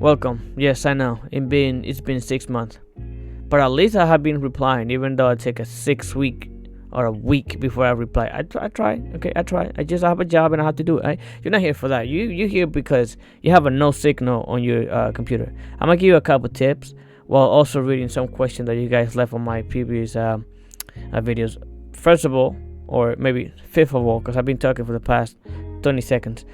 Welcome. Yes, I know. It's been 6 months, but at least I have been replying, even though it take a 6 week or a week before I reply. I try. Okay, I try. I just have a job and I have to do it. You're not here for that. You here because you have a no signal on your computer. I'm gonna give you a couple tips while also reading some questions that you guys left on my previous videos. First of all, or maybe fifth of all, because I've been talking for the past 20 seconds.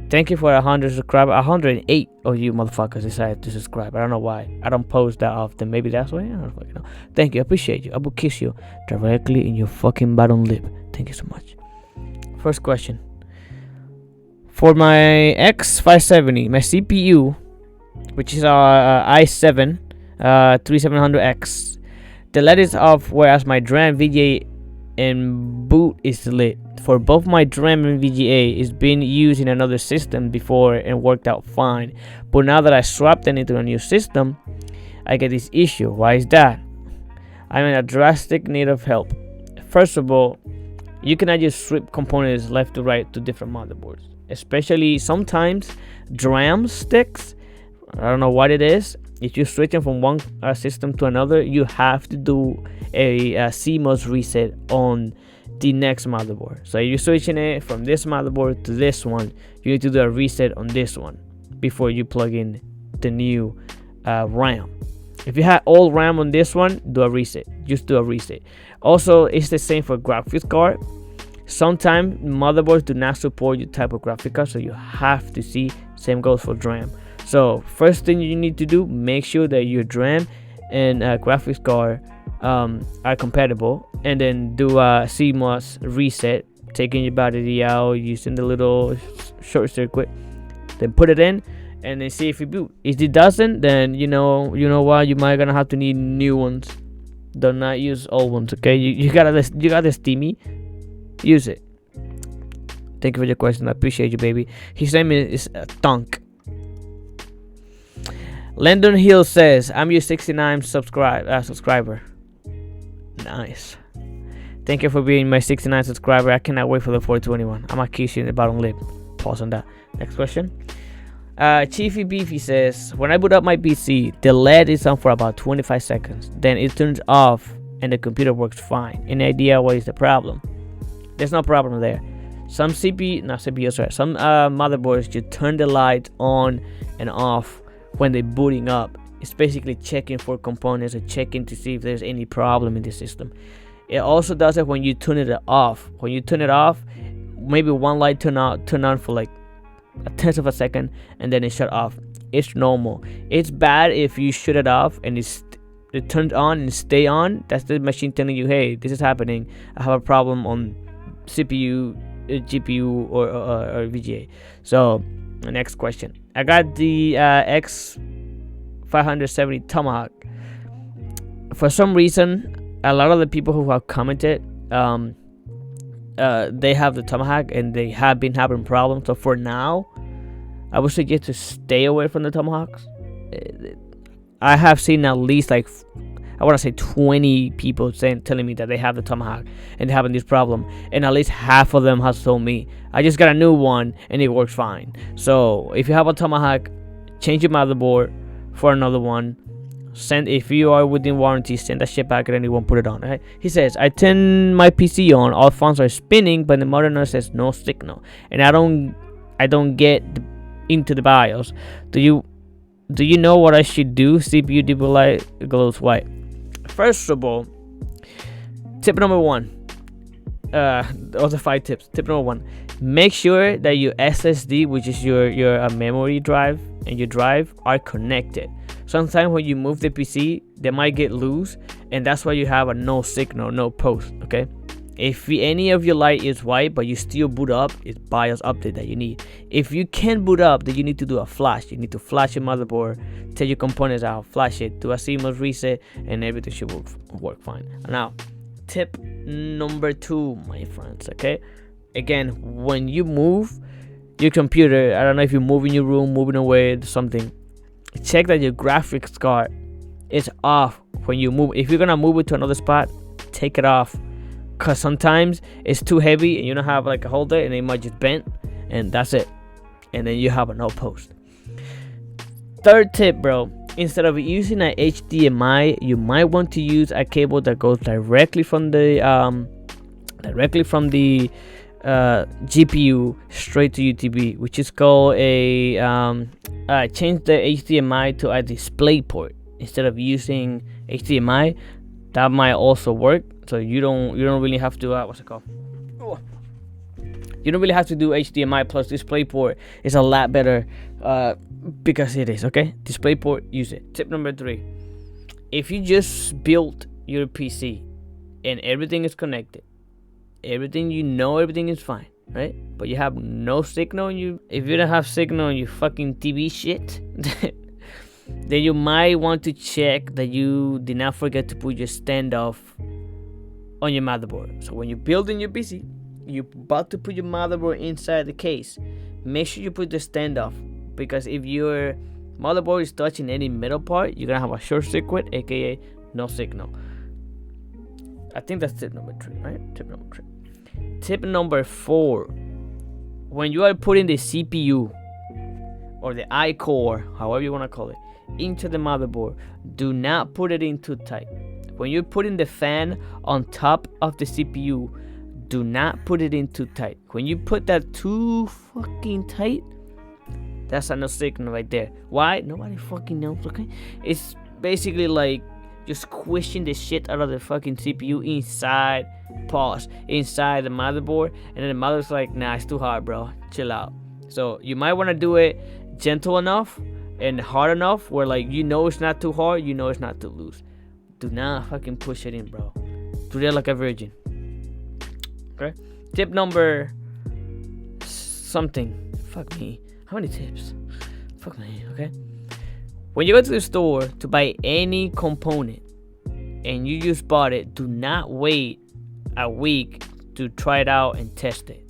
Thank you for 100 subscribers. 108 of you motherfuckers decided to subscribe. I don't know why. I don't post that often. Maybe that's why. I don't fucking know. Thank you. I appreciate you. I will kiss you directly in your fucking bottom lip. Thank you so much. First question. For my X570, my CPU, which is our i7 3700X, the LED is off, whereas my DRAM, VGA, and boot is lit. For both my DRAM and VGA is being used in another system before and worked out fine, but now that I swapped it into a new system, I get this issue. Why is that? I'm in a drastic need of help. First of all, you cannot just swap components left to right to different motherboards, especially sometimes DRAM sticks. I don't know what it is. If you're switching from one system to another, you have to do a CMOS reset on the next motherboard. So if you're switching it from this motherboard to this one, you need to do a reset on this one before you plug in the new RAM. If you had old RAM on this one, do a reset. Just do a reset. Also, it's the same for graphics card. Sometimes motherboards do not support your type of graphic card, so you have to see. Same goes for DRAM. So first thing you need to do, make sure that your DRAM and graphics card are compatible, and then do a CMOS reset, taking your battery out using the little short circuit, then put it in and then see if it boot. If it doesn't, then you know what, you might gonna have to need new ones. Do not use old ones, okay? You got this steamy, use it. Thank you for your question. I appreciate you, baby. His name is Thunk. Landon Hill says, I'm your 69 subscriber. Nice. Thank you for being my 69 subscriber. I cannot wait for the 421. I'm gonna kiss you in the bottom lip. Pause on that. Next question. Chiefy Beefy says, when I boot up my PC, the LED is on for about 25 seconds. Then it turns off and the computer works fine. Any idea what is the problem? There's no problem there. Some motherboards you turn the light on and off when they're booting up. It's basically checking for components or checking to see if there's any problem in the system. It also does it when you turn it off. When you turn it off, maybe one light turn on for like a tenth of a second and then it shut off. It's normal. It's bad if you shut it off and it turns on and stay on. That's the machine telling you, hey, this is happening. I have a problem on CPU, GPU, or VGA. So the next question. I got the X570 Tomahawk. For some reason, a lot of the people who have commented, they have the Tomahawk and they have been having problems. So for now, I would suggest to stay away from the Tomahawks. I have seen at least like, I want to say 20 people telling me that they have the Tomahawk and they're having this problem, and at least half of them has told me I just got a new one and it works fine. So if you have a Tomahawk, change your motherboard for another one. If you are within warranty, send that shit back and anyone put it on. Okay? He says, I turn my PC on, all phones are spinning, but the monitor says no signal, and I don't get into the BIOS. Do you know what I should do? CPU debug light glows white. First of all, tip number one. Those are 5 tips. Tip number 1: make sure that your SSD, which is your memory drive, and your drive are connected. Sometimes when you move the PC, they might get loose, and that's why you have a no signal, no post. Okay. If any of your light is white but you still boot up, it's BIOS update that you need. If you can't boot up, then you need to do a flash. You need to flash your motherboard, take your components out, flash it, do a CMOS reset, and everything should work fine. Now, tip number 2, my friends. Okay, again, when you move your computer, I don't know if you're moving your room, moving away, something, check that your graphics card is off when you move. If you're gonna move it to another spot, take it off. Because sometimes it's too heavy and you don't have like a holder and it might just bend, and that's it. And then you have a no post. Third tip, bro. Instead of using an HDMI, you might want to use a cable that goes directly from the GPU straight to UTB, which is called a change the HDMI to a display port instead of using HDMI. That might also work. So you don't really have to what's it called? You don't really have to do HDMI plus display port. It's a lot better because it is, okay? Display port, use it. Tip number 3. If you just built your PC and everything is connected, everything is fine, right? But you have no signal if you don't have signal on your fucking TV shit, then you might want to check that you did not forget to put your standoff on your motherboard. So when you're building your PC, you're about to put your motherboard inside the case, make sure you put the standoff, because if your motherboard is touching any metal part, you're gonna have a short circuit, aka no signal. I think that's tip number 3, right? Tip number 3. Tip number 4. When you are putting the CPU or the I-core, however you want to call it, into the motherboard, do not put it in too tight. When you're putting the fan on top of the CPU, do not put it in too tight. When you put that too fucking tight, that's a no signal right there. Why? Nobody fucking knows, okay? It's basically like just squishing the shit out of the fucking CPU inside the motherboard, and then the mother's like, nah, it's too hard, bro, chill out. So you might want to do it gentle enough and hard enough where, like, it's not too hard, it's not too loose. Do not fucking push it in, bro. Do that like a virgin. Okay? Tip number something. Fuck me. How many tips? Fuck me, okay? When you go to the store to buy any component and you just bought it, do not wait a week to try it out and test it.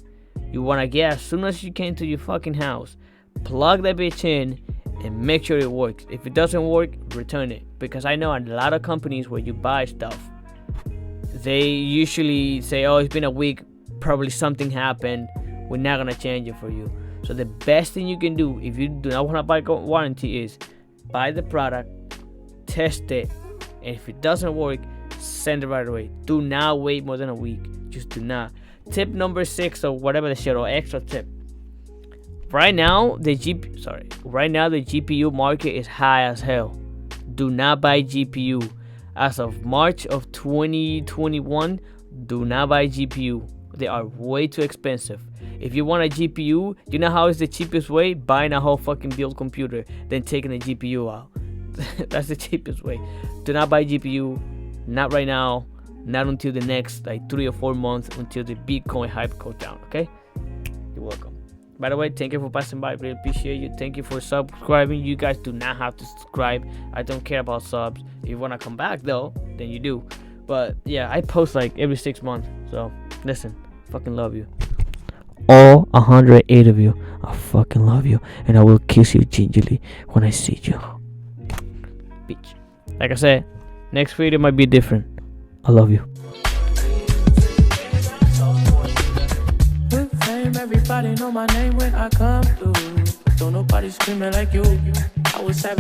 You want to get as soon as you came to your fucking house, plug that bitch in and make sure it works. If it doesn't work, return it. Because I know a lot of companies where you buy stuff, they usually say, oh, it's been a week, probably something happened, we're not going to change it for you. So the best thing you can do if you do not want to buy warranty is buy the product, test it, and if it doesn't work, send it right away. Do not wait more than a week. Just do not. Tip number 6 or whatever the shit, or extra tip. Right now the GPU market is high as hell. Do not buy GPU. As of March of 2021, do not buy GPU. They are way too expensive. If you want a GPU, you know how is the cheapest way? Buying a whole fucking build computer, then taking the GPU out. That's the cheapest way. Do not buy GPU. Not right now. Not until the next 3 or 4 months, until the Bitcoin hype goes down. Okay? You're welcome. By the way, thank you for passing by. Really appreciate you. Thank you for subscribing. You guys do not have to subscribe. I don't care about subs. If you want to come back though, then you do. But yeah, I post every 6 months. So listen, fucking love you. All 108 of you, I fucking love you, and I will kiss you gingerly when I see you. Bitch. Like I said, next video might be different. I love you. With fame, everybody know my name when I come through. Don't nobody screaming like you. I was having